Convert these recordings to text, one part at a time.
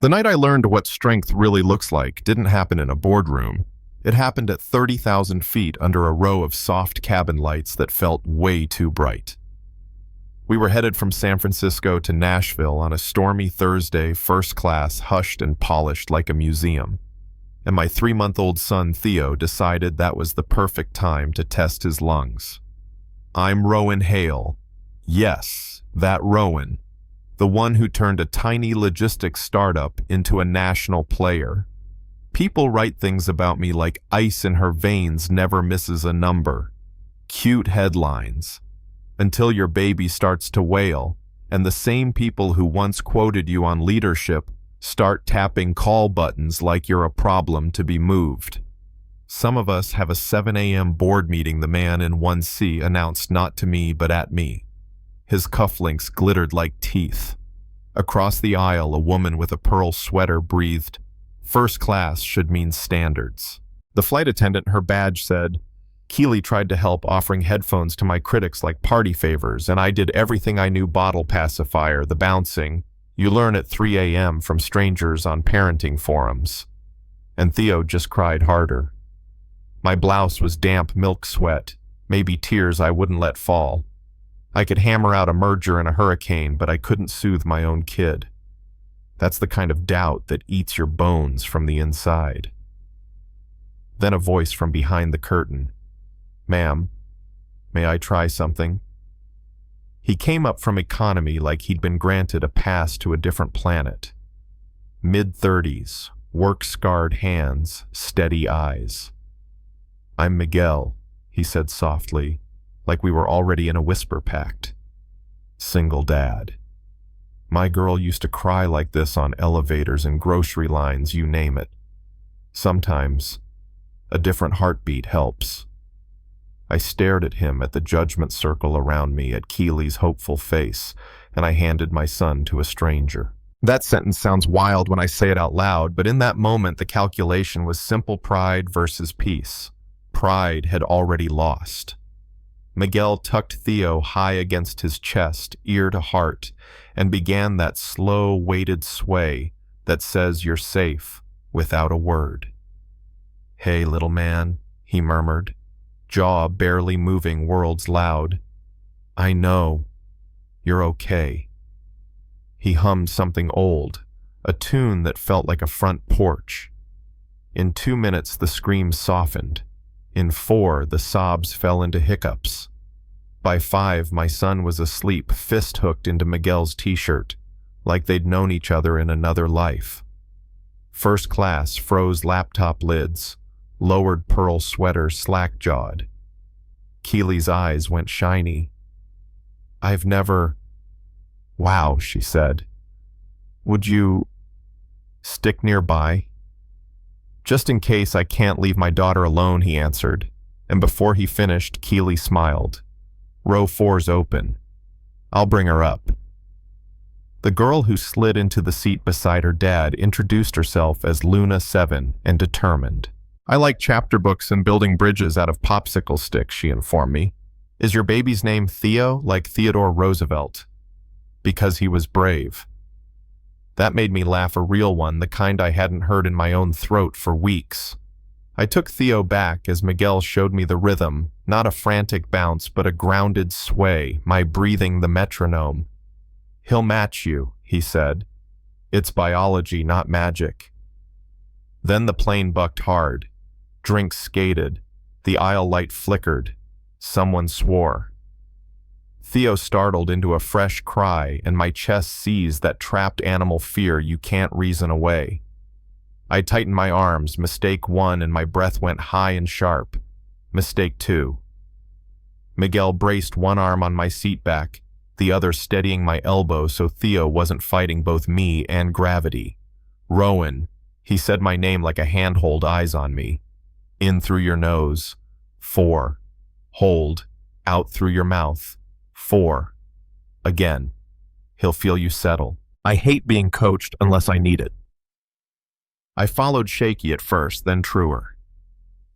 The night I learned what strength really looks like didn't happen in a boardroom. It happened at 30,000 feet under a row of soft cabin lights that felt way too bright. We were headed from San Francisco to Nashville on a stormy Thursday, first class, hushed and polished like a museum. And my 3-month-old son, Theo, decided that was the perfect time to test his lungs. I'm Rowan Hale. Yes, that Rowan. The one who turned a tiny logistics startup into a national player. People write things about me like ice in her veins never misses a number. Cute headlines. Until your baby starts to wail, and the same people who once quoted you on leadership start tapping call buttons like you're a problem to be moved. Some of us have a 7 a.m. board meeting the man in 1C announced not to me but at me. His cufflinks glittered like teeth. Across the aisle, a woman with a pearl sweater breathed, "First class should mean standards." The flight attendant, her badge said, "Keely tried to help offering headphones to my critics like party favors, and I did everything I knew: bottle pacifier, the bouncing. You learn at 3 a.m. from strangers on parenting forums." And Theo just cried harder. My blouse was damp milk sweat, maybe tears I wouldn't let fall. I could hammer out a merger in a hurricane, but I couldn't soothe my own kid. That's the kind of doubt that eats your bones from the inside. Then a voice from behind the curtain. "Ma'am, may I try something?" He came up from economy like he'd been granted a pass to a different planet. Mid-30s, work-scarred hands, steady eyes. "I'm Miguel," he said softly, like we were already in a whisper pact. "Single dad. My girl used to cry like this on elevators and grocery lines, you name it. Sometimes, a different heartbeat helps." I stared at him, at the judgment circle around me, at Keely's hopeful face, and I handed my son to a stranger. That sentence sounds wild when I say it out loud, but in that moment the calculation was simple pride versus peace. Pride had already lost. Miguel tucked Theo high against his chest, ear to heart, and began that slow, weighted sway that says you're safe without a word. "Hey, little man," he murmured, jaw barely moving worlds loud. "I know. You're okay." He hummed something old, a tune that felt like a front porch. In 2 minutes the screams softened. In 4 the sobs fell into hiccups. By 5 my son was asleep, fist hooked into Miguel's t-shirt, like they'd known each other in another life. First class froze laptop lids, lowered pearl sweater slack-jawed. Keely's eyes went shiny. "I've never—" "Wow," she said. "Would you stick nearby?" "Just in case I can't leave my daughter alone," he answered, and before he finished, Keely smiled. "Row 4's open. I'll bring her up." The girl who slid into the seat beside her dad introduced herself as Luna 7 and determined. "I like chapter books and building bridges out of popsicle sticks," she informed me. "Is your baby's name Theo, like Theodore Roosevelt?" "Because he was brave." That made me laugh, a real one, the kind I hadn't heard in my own throat for weeks. I took Theo back as Miguel showed me the rhythm, not a frantic bounce but a grounded sway, my breathing the metronome. "He'll match you," he said. "It's biology, not magic." Then the plane bucked hard. Drinks skated. The aisle light flickered. Someone swore. Theo startled into a fresh cry, and my chest seized that trapped animal fear you can't reason away. I tightened my arms, mistake 1, and my breath went high and sharp. Mistake 2. Miguel braced one arm on my seat back, the other steadying my elbow so Theo wasn't fighting both me and gravity. "Rowan," he said my name like a handhold, eyes on me. "In through your nose. 4. Hold. Out through your mouth. 4. Again. He'll feel you settle. I hate being coached unless I need it." I followed shaky at first, then truer.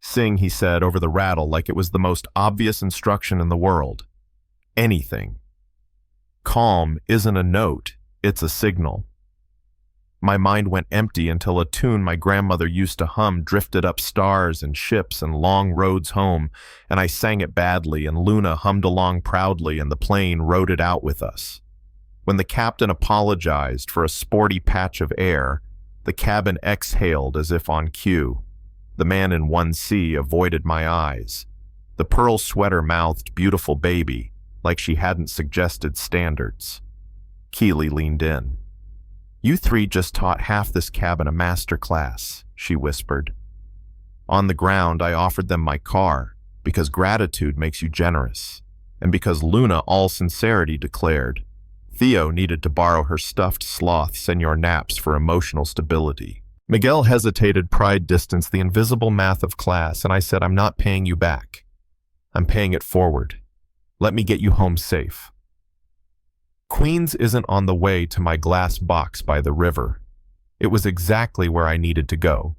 "Sing," he said over the rattle like it was the most obvious instruction in the world. "Anything. Calm isn't a note, it's a signal." My mind went empty until a tune my grandmother used to hum drifted up stars and ships and long roads home, and I sang it badly, and Luna hummed along proudly, and the plane rode it out with us. When the captain apologized for a sporty patch of air, the cabin exhaled as if on cue. The man in 1C avoided my eyes. The pearl sweater mouthed beautiful baby, like she hadn't suggested standards. Keely leaned in. "You three just taught half this cabin a master class," she whispered. On the ground, I offered them my car, because gratitude makes you generous, and because Luna, all sincerity, declared Theo needed to borrow her stuffed sloth Senor Naps for emotional stability. Miguel hesitated, pride distanced the invisible math of class, and I said, "I'm not paying you back. I'm paying it forward. Let me get you home safe." Queens isn't on the way to my glass box by the river. It was exactly where I needed to go.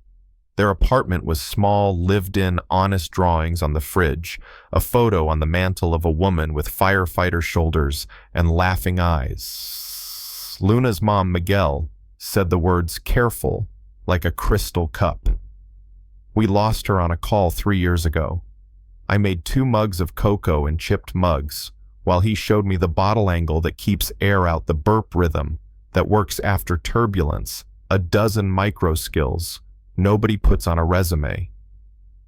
Their apartment was small, lived-in, honest drawings on the fridge, a photo on the mantle of a woman with firefighter shoulders and laughing eyes. Luna's mom, Miguel, said the words "careful" like a crystal cup. We lost her on a call 3 years ago. I made 2 mugs of cocoa and chipped mugs, while he showed me the bottle angle that keeps air out, the burp rhythm that works after turbulence, a dozen micro skills nobody puts on a resume.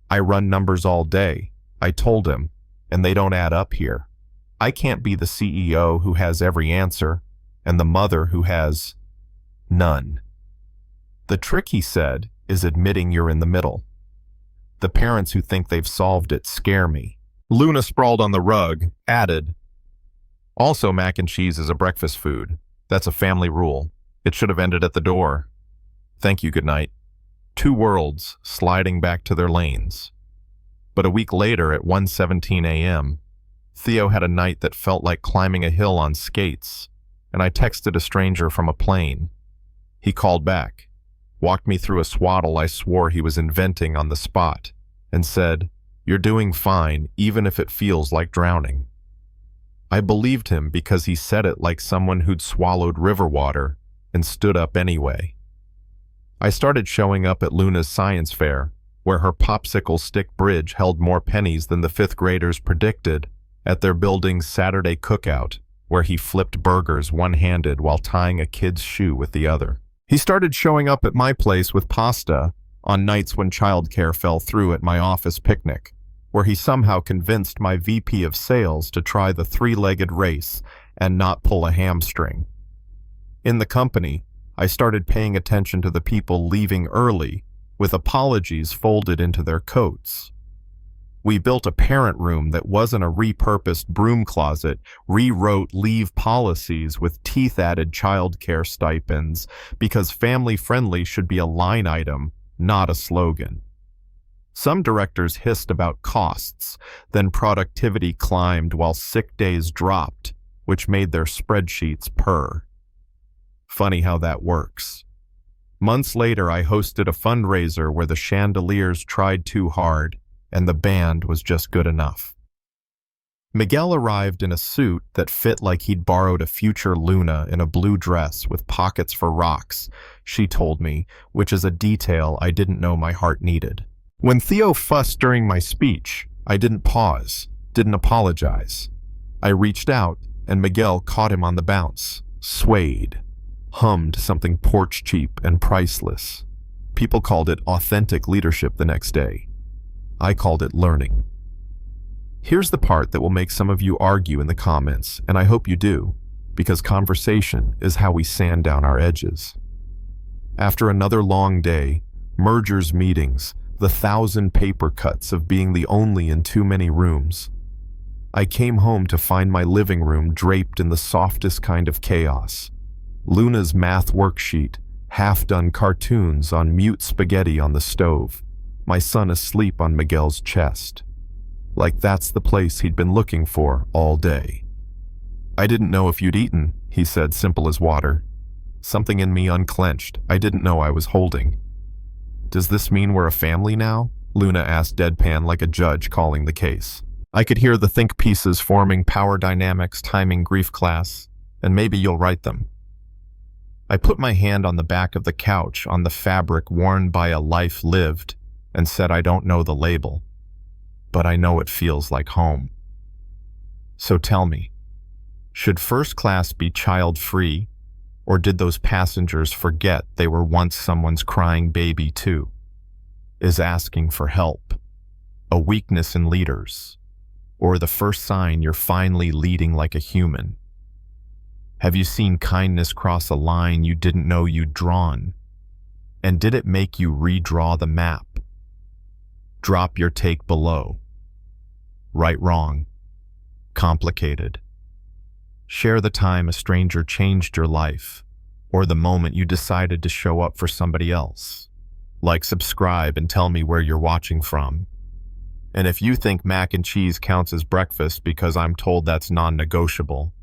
"I run numbers all day," I told him, "and they don't add up here. I can't be the CEO who has every answer and the mother who has none." The trick, he said, is admitting you're in the middle. The parents who think they've solved it scare me. Luna, sprawled on the rug, added, "Also, mac and cheese is a breakfast food. That's a family rule. It should have ended at the door. Thank you, good night." 2 worlds sliding back to their lanes. But a week later, at 1:17 a.m., Theo had a night that felt like climbing a hill on skates, and I texted a stranger from a plane. He called back, walked me through a swaddle I swore he was inventing on the spot, and said, "You're doing fine, even if it feels like drowning." I believed him because he said it like someone who'd swallowed river water and stood up anyway. I started showing up at Luna's science fair, where her popsicle stick bridge held more pennies than the 5th graders predicted, at their building's Saturday cookout, where he flipped burgers one-handed while tying a kid's shoe with the other. He started showing up at my place with pasta on nights when childcare fell through at my office picnic, where he somehow convinced my VP of sales to try the 3-legged race and not pull a hamstring. In the company, I started paying attention to the people leaving early, with apologies folded into their coats. We built a parent room that wasn't a repurposed broom closet, rewrote leave policies with teeth-added childcare stipends, because family-friendly should be a line item, not a slogan. Some directors hissed about costs, then productivity climbed while sick days dropped, which made their spreadsheets purr. Funny how that works. Months later, I hosted a fundraiser where the chandeliers tried too hard, and the band was just good enough. Miguel arrived in a suit that fit like he'd borrowed a future Luna in a blue dress with pockets for rocks, she told me, which is a detail I didn't know my heart needed. When Theo fussed during my speech, I didn't pause, didn't apologize. I reached out, and Miguel caught him on the bounce, swayed, hummed something porch cheap and priceless. People called it authentic leadership the next day. I called it learning. Here's the part that will make some of you argue in the comments, and I hope you do, because conversation is how we sand down our edges. After another long day, mergers meetings, the 1,000 paper cuts of being the only in too many rooms, I came home to find my living room draped in the softest kind of chaos. Luna's math worksheet, half-done cartoons on mute spaghetti on the stove, my son asleep on Miguel's chest. Like that's the place he'd been looking for all day. "I didn't know if you'd eaten," he said, simple as water. Something in me unclenched. I didn't know I was holding. "Does this mean we're a family now?" Luna asked deadpan like a judge calling the case. I could hear the think pieces forming power dynamics, timing, grief class, and maybe you'll write them. I put my hand on the back of the couch on the fabric worn by a life lived and said, I don't know the label, but I know it feels like home. So tell me, should first class be child-free, or did those passengers forget they were once someone's crying baby too? Is asking for help a weakness in leaders, or the first sign you're finally leading like a human? Have you seen kindness cross a line you didn't know you'd drawn? And did it make you redraw the map? Drop your take below. Right, wrong, complicated. Share the time a stranger changed your life, or the moment you decided to show up for somebody else. Like, subscribe, and tell me where you're watching from. And if you think mac and cheese counts as breakfast because I'm told that's non-negotiable,